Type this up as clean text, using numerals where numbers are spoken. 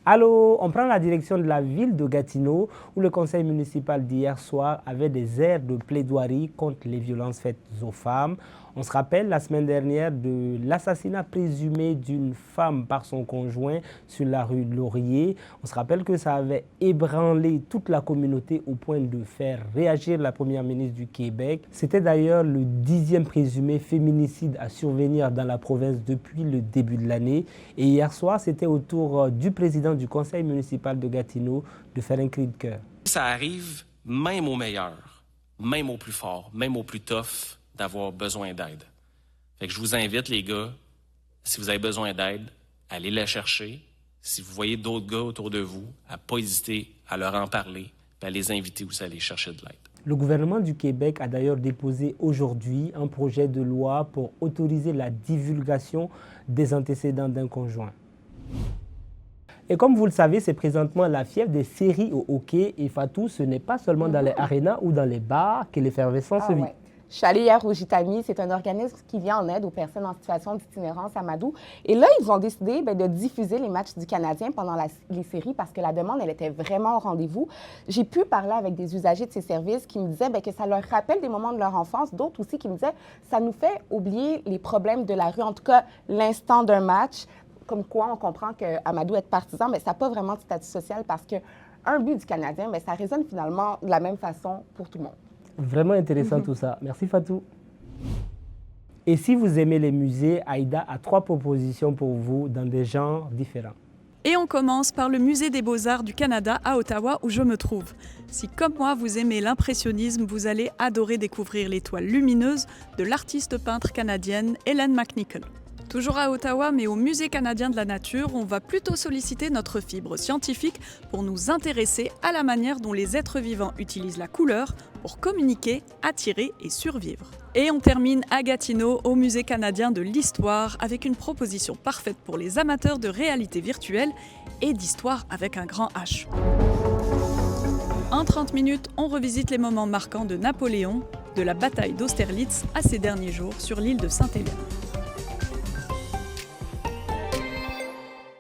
Allô, on prend la direction de la ville de Gatineau où le conseil municipal d'hier soir avait des airs de plaidoirie contre les violences faites aux femmes. On se rappelle la semaine dernière de l'assassinat présumé d'une femme par son conjoint sur la rue Laurier. On se rappelle que ça avait ébranlé toute la communauté au point de faire réagir la première ministre du Québec. C'était d'ailleurs le 10e présumé féminicide à survenir dans la province depuis le début de l'année. Et hier soir, c'était au tour du président du conseil municipal de Gatineau de faire un cri de cœur. Ça arrive même au meilleur, même au plus fort, même au plus tough, d'avoir besoin d'aide. Fait que je vous invite, les gars, si vous avez besoin d'aide, allez la chercher. Si vous voyez d'autres gars autour de vous, à ne pas hésiter à leur en parler, puis à les inviter aussi à aller chercher de l'aide. Le gouvernement du Québec a d'ailleurs déposé aujourd'hui un projet de loi pour autoriser la divulgation des antécédents d'un conjoint. Et comme vous le savez, c'est présentement la fièvre des séries au hockey. Et Fatou, ce n'est pas seulement dans les arénas ou dans les bars que l'effervescence vit. Ouais. Je suis allée hier au Gitami. C'est un organisme qui vient en aide aux personnes en situation d'itinérance à Madou. Et là, ils ont décidé de diffuser les matchs du Canadien pendant les séries parce que la demande, elle était vraiment au rendez-vous. J'ai pu parler avec des usagers de ces services qui me disaient que ça leur rappelle des moments de leur enfance. D'autres aussi qui me disaient ça nous fait oublier les problèmes de la rue, en tout cas l'instant d'un match. Comme quoi, on comprend qu'Amadou est partisan, mais ça n'a pas vraiment de statut social parce qu'un but du Canadien, ça résonne finalement de la même façon pour tout le monde. Vraiment intéressant tout ça. Merci Fatou. Et si vous aimez les musées, Aïda a 3 propositions pour vous dans des genres différents. Et on commence par le Musée des Beaux-Arts du Canada à Ottawa où je me trouve. Si comme moi vous aimez l'impressionnisme, vous allez adorer découvrir l'étoile lumineuse de l'artiste peintre canadienne Helen McNichol. Toujours à Ottawa, mais au Musée canadien de la nature, on va plutôt solliciter notre fibre scientifique pour nous intéresser à la manière dont les êtres vivants utilisent la couleur pour communiquer, attirer et survivre. Et on termine à Gatineau, au Musée canadien de l'histoire, avec une proposition parfaite pour les amateurs de réalité virtuelle et d'histoire avec un grand H. En 30 minutes, on revisite les moments marquants de Napoléon, de la bataille d'Austerlitz à ses derniers jours sur l'île de Sainte-Hélène.